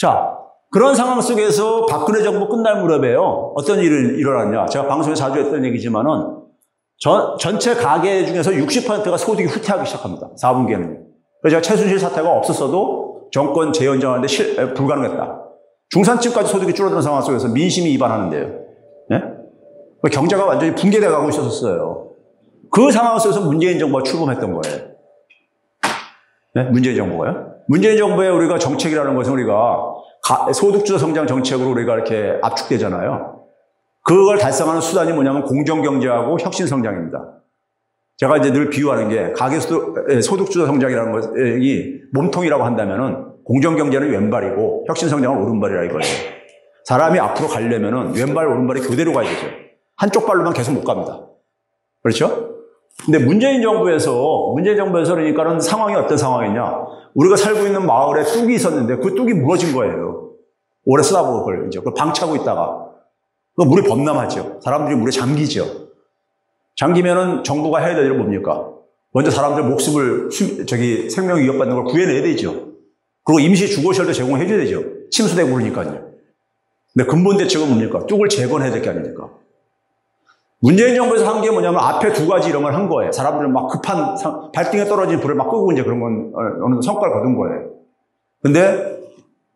자, 그런 상황 속에서 박근혜 정부 끝날 무렵에요. 어떤 일이 일어났냐. 제가 방송에 자주 했던 얘기지만은 전체 가계 중에서 60%가 소득이 후퇴하기 시작합니다. 4분기에는. 그래서 제가 최순실 사태가 없었어도 정권 재연정하는데 불가능했다. 중산층까지 소득이 줄어드는 상황 속에서 민심이 위반하는데요. 네? 경제가 완전히 붕괴돼 가고 있었어요. 그 상황 속에서 문재인 정부가 출범했던 거예요. 네? 문재인 정부가요. 문재인 정부의 우리가 정책이라는 것은 우리가 소득주도 성장 정책으로 우리가 이렇게 압축되잖아요. 그걸 달성하는 수단이 뭐냐면 공정경제하고 혁신성장입니다. 제가 이제 늘 비유하는 게 소득주도 성장이라는 것이 몸통이라고 한다면은 공정경제는 왼발이고 혁신성장은 오른발이라 이거예요. 사람이 앞으로 가려면은 왼발, 오른발이 교대로 가야 되죠. 한쪽 발로만 계속 못 갑니다. 그렇죠? 근데 문재인 정부에서 그러니까는 상황이 어떤 상황이냐. 우리가 살고 있는 마을에 뚝이 있었는데 그 뚝이 무너진 거예요. 오래 쓰다 보고 그걸 방치하고 있다가. 그 물이 범람하죠. 사람들이 물에 잠기죠. 잠기면은 정부가 해야 될 일은 뭡니까? 먼저 사람들 목숨을, 생명 위협받는 걸 구해내야 되죠. 그리고 임시 주거시설도 제공해 줘야 되죠. 침수되고 그러니까요. 근데 근본 대책은 뭡니까? 뚝을 재건해야 될 게 아닙니까? 문재인 정부에서 한 게 뭐냐면 앞에 두 가지 이런 걸 한 거예요. 사람들은 막 급한, 발등에 떨어진 불을 막 끄고 이제 그런 건 어느 정도 성과를 거둔 거예요. 근데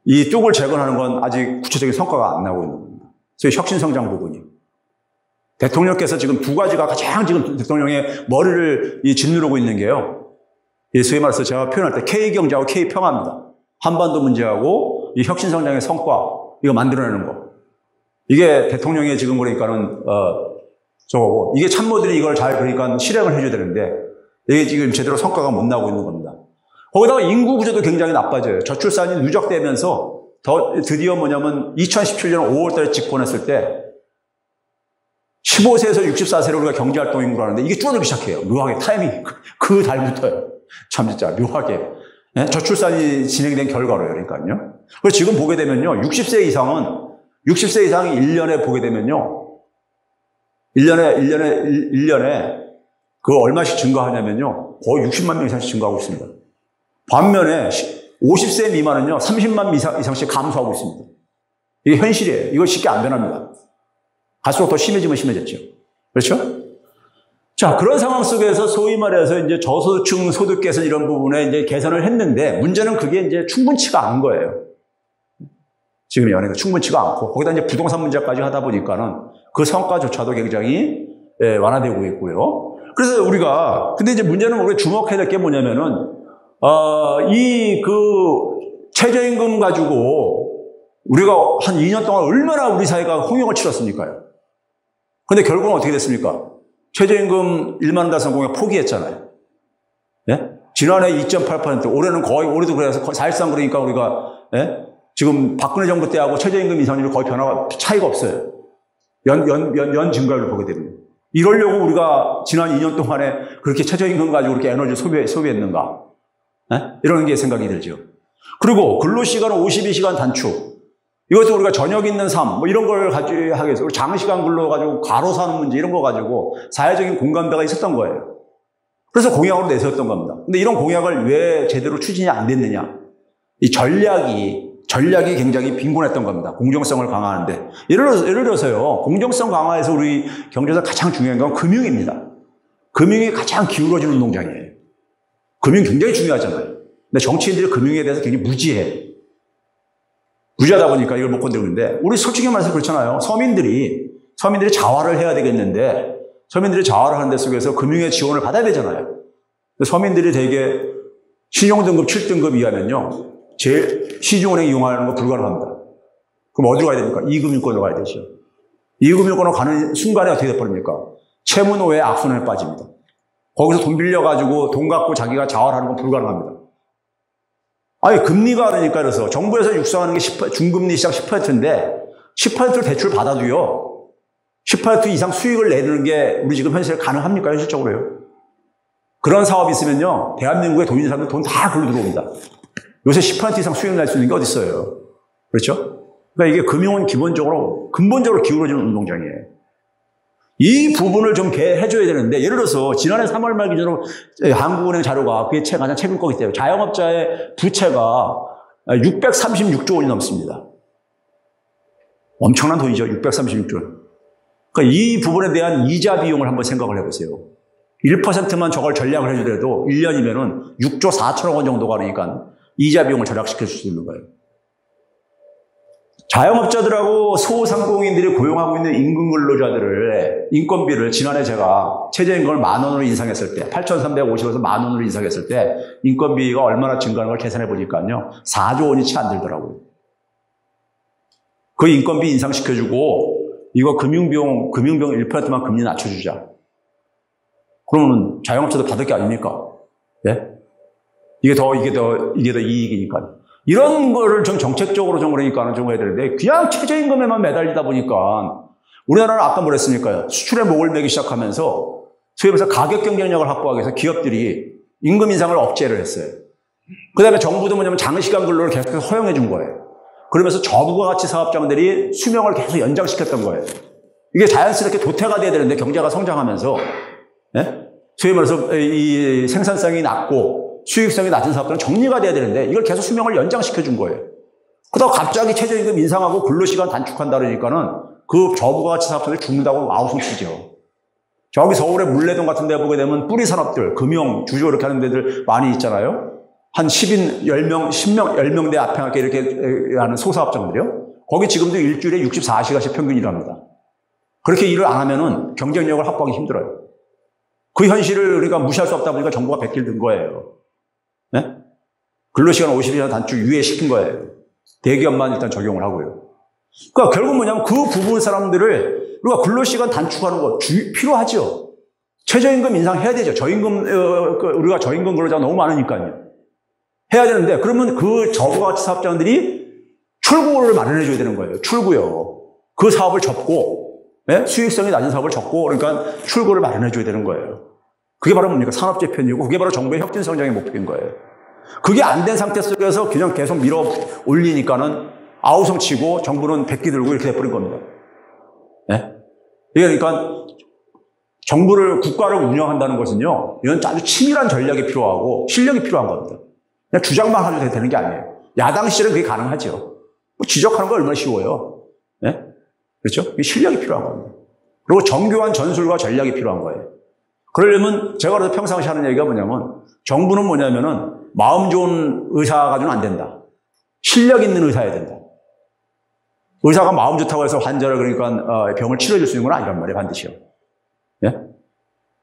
이 뚝을 재건하는 건 아직 구체적인 성과가 안 나오고 있는 겁니다. 소위 혁신성장 부분이. 대통령께서 지금 두 가지가 가장 지금 대통령의 머리를 짓누르고 있는 게요. 소위 말해서 제가 표현할 때 K경제하고 K평화입니다. 한반도 문제하고 이 혁신성장의 성과, 이거 만들어내는 거. 이게 대통령의 지금 그러니까는, 저거고, 이게 참모들이 이걸 잘 그러니까 실행을 해줘야 되는데, 이게 지금 제대로 성과가 못 나오고 있는 겁니다. 거기다가 인구 구조도 굉장히 나빠져요. 저출산이 누적되면서 드디어 뭐냐면 2017년 5월 달에 집권했을 때 15세에서 64세로 우리가 경제활동 인구를 하는데 이게 줄어들기 시작해요. 묘하게 타이밍이 그 달부터요. 참 진짜 묘하게. 네? 저출산이 진행된 결과로요. 그러니까요. 그래서 지금 보게 되면요. 60세 이상이 1년에 보게 되면요. 1년에 그 얼마씩 증가하냐면요. 거의 60만 명 이상씩 증가하고 있습니다. 반면에 50세 미만은요. 30만 이상씩 감소하고 있습니다. 이게 현실이에요. 이거 쉽게 안 변합니다. 갈수록 더 심해지면 심해졌죠. 그렇죠? 자, 그런 상황 속에서 소위 말해서 이제 저소득층 소득 개선 이런 부분에 이제 개선을 했는데 문제는 그게 이제 충분치가 않은 거예요. 지금 연예가 충분치가 않고 거기다 이제 부동산 문제까지 하다 보니까는 그 성과조차도 굉장히 완화되고 있고요. 그래서 근데 이제 문제는 우리가 주목해야 될 게 뭐냐면은 최저임금 가지고 우리가 한 2년 동안 얼마나 우리 사회가 홍역을 치렀습니까요? 근데 결국은 어떻게 됐습니까? 최저임금 1만 원 달성 공약 포기했잖아요. 예? 지난해 2.8%, 올해도 그래서 사실상 그러니까 우리가, 예? 지금 박근혜 정부 때하고 최저임금 인상률이 거의 차이가 없어요. 연 증가율을 보게 되면. 이러려고 우리가 지난 2년 동안에 그렇게 최저임금 가지고 그렇게 에너지를 소비했는가? 예? 이런 게 생각이 들죠. 그리고 근로시간은 52시간 단축. 이것도 우리가 저녁 있는 삶, 이런 걸 가지고 하기 위해서, 장시간 근로가지고 과로 사는 문제, 이런 거 가지고 사회적인 공감대가 있었던 거예요. 그래서 공약으로 내세웠던 겁니다. 근데 이런 공약을 왜 제대로 추진이 안 됐느냐? 이 전략이 굉장히 빈곤했던 겁니다. 공정성을 강화하는데. 예를 들어서요, 공정성 강화에서 우리 경제에서 가장 중요한 건 금융입니다. 금융이 가장 기울어지는 운동장이에요. 금융 굉장히 중요하잖아요. 근데 정치인들이 금융에 대해서 굉장히 무지하다 보니까 이걸 못 건드리는데, 우리 솔직히 말해서 그렇잖아요. 서민들이 자활을 해야 되겠는데, 서민들이 자활을 하는 데 속에서 금융의 지원을 받아야 되잖아요. 서민들이 되게 신용등급 7등급 이하면요, 제일 시중은행 이용하는 거 불가능합니다. 그럼 어디로 가야 됩니까? 이금융권으로 가야 되죠. 이금융권으로 가는 순간에 어떻게 돼버립니까? 채무노예 악순환에 빠집니다. 거기서 돈 빌려가지고 돈 갖고 자기가 자활하는 건 불가능합니다. 아니, 금리가 그러니까 그래서 정부에서 육성하는 게 중금리 시작 10%인데 10%를 대출 받아도요, 10% 이상 수익을 내는 게 우리 지금 현실에 가능합니까? 현실적으로요. 그런 사업이 있으면요, 대한민국에 돈 있는 사람들 돈 다 글로 들어옵니다. 요새 10% 이상 수익을 낼 수 있는 게 어디 있어요? 그렇죠? 그러니까 이게 금융은 근본적으로 기울어지는 운동장이에요. 이 부분을 좀 해줘야 되는데, 예를 들어서 지난해 3월 말 기준으로 한국은행 자료가 그게 가장 최근 거기 때문에 자영업자의 부채가 636조 원이 넘습니다. 엄청난 돈이죠. 636조 원. 그러니까 이 부분에 대한 이자 비용을 한번 생각을 해보세요. 1%만 저걸 전략을 해주더라도 1년이면은 6조 4천억 원 정도가 그러니까 이자 비용을 절약시켜 줄 수 있는 거예요. 자영업자들하고 소상공인들이 고용하고 있는 임금 근로자들의 인건비를 지난해 제가 최저임금을 10,000원으로 인상했을 때 8,350에서 10,000원으로 인상했을 때 인건비가 얼마나 증가하는 걸 계산해 보니까요. 4조 원이 채 안 들더라고요. 그 인건비 인상시켜주고 이거 금융비용 1%만 금리 낮춰주자. 그러면 자영업자도 받을 게 아닙니까? 예? 이게 더 이익이니까. 이런 거를 좀 정책적으로 좀 그러니까는 좀 해야 되는데, 그냥 최저임금에만 매달리다 보니까, 우리나라는 아까 뭐랬습니까? 수출의 목을 매기 시작하면서, 소위 말해서 가격 경쟁력을 확보하기 위해서 기업들이 임금 인상을 억제를 했어요. 그 다음에 정부도 뭐냐면 장시간 근로를 계속해서 허용해 준 거예요. 그러면서 저부가 가치 사업장들이 수명을 계속 연장시켰던 거예요. 이게 자연스럽게 도태가 돼야 되는데, 경제가 성장하면서, 예? 소위 말해서 이 생산성이 낮고 수익성이 낮은 사업들은 정리가 돼야 되는데 이걸 계속 수명을 연장시켜 준 거예요. 그러다가 갑자기 최저임금 인상하고 근로시간 단축한다 그러니까는 그 저부가가치 사업들이 죽는다고 아우성 치죠. 저기 서울의 물레동 같은 데 보게 되면 뿌리 산업들, 금융, 주조 이렇게 하는 데들 많이 있잖아요. 한 10인, 10명, 10명대 앞에 이렇게 하는 소사업장들이요. 거기 지금도 일주일에 64시간씩 평균 일합니다. 그렇게 일을 안 하면은 경쟁력을 확보하기 힘들어요. 그 현실을 우리가 무시할 수 없다 보니까 정부가 100길 든 거예요. 네? 근로시간 50시간 단축 유예시킨 거예요. 대기업만 일단 적용을 하고요. 그러니까 결국 뭐냐면 그 부분 사람들을 우리가 근로시간 단축하는 거 필요하죠. 최저임금 인상해야 되죠. 우리가 저임금 근로자가 너무 많으니까요. 해야 되는데 그러면 그 저부가가치 사업장들이 출구를 마련해 줘야 되는 거예요. 출구요. 그 사업을 접고 네? 수익성이 낮은 사업을 접고 그러니까 출구를 마련해 줘야 되는 거예요. 그게 바로 뭡니까? 산업재편이고 그게 바로 정부의 혁신성장의 목표인 거예요. 그게 안 된 상태 속에서 그냥 계속 밀어 올리니까는 아우성 치고 정부는 백기 들고 이렇게 돼버린 겁니다. 네? 그러니까 정부를, 국가를 운영한다는 것은요, 이건 아주 치밀한 전략이 필요하고 실력이 필요한 겁니다. 그냥 주장만 해도 되는 게 아니에요. 야당 시절은 그게 가능하죠. 뭐 지적하는 거 얼마나 쉬워요. 네? 그렇죠? 이게 실력이 필요한 겁니다. 그리고 정교한 전술과 전략이 필요한 거예요. 그러려면 제가 그래서 평상시 하는 얘기가 뭐냐면 정부는 뭐냐면은 마음 좋은 의사 가지고는 안 된다. 실력 있는 의사여야 된다. 의사가 마음 좋다고 해서 환자를 그러니까 병을 치료해 줄 수 있는 건 아니란 말이에요. 반드시요. 예?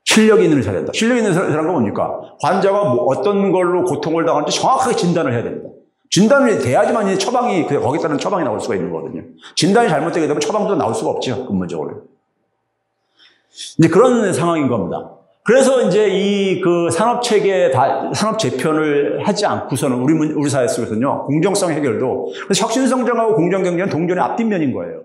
실력 있는 의사여야 된다. 실력 있는 의사라는 건 뭡니까? 환자가 뭐 어떤 걸로 고통을 당하는지 정확하게 진단을 해야 됩니다. 진단이 돼야지만 이 처방이 거기에 따른 처방이 나올 수가 있는 거거든요. 진단이 잘못되게 되면 처방도 나올 수가 없죠. 근본적으로. 이제 그런 상황인 겁니다. 그래서 이제 이 그 산업 재편을 하지 않고서는 우리 사회 속에서는요, 공정성 해결도, 그래서 혁신성장하고 공정경제는 동전의 앞뒷면인 거예요.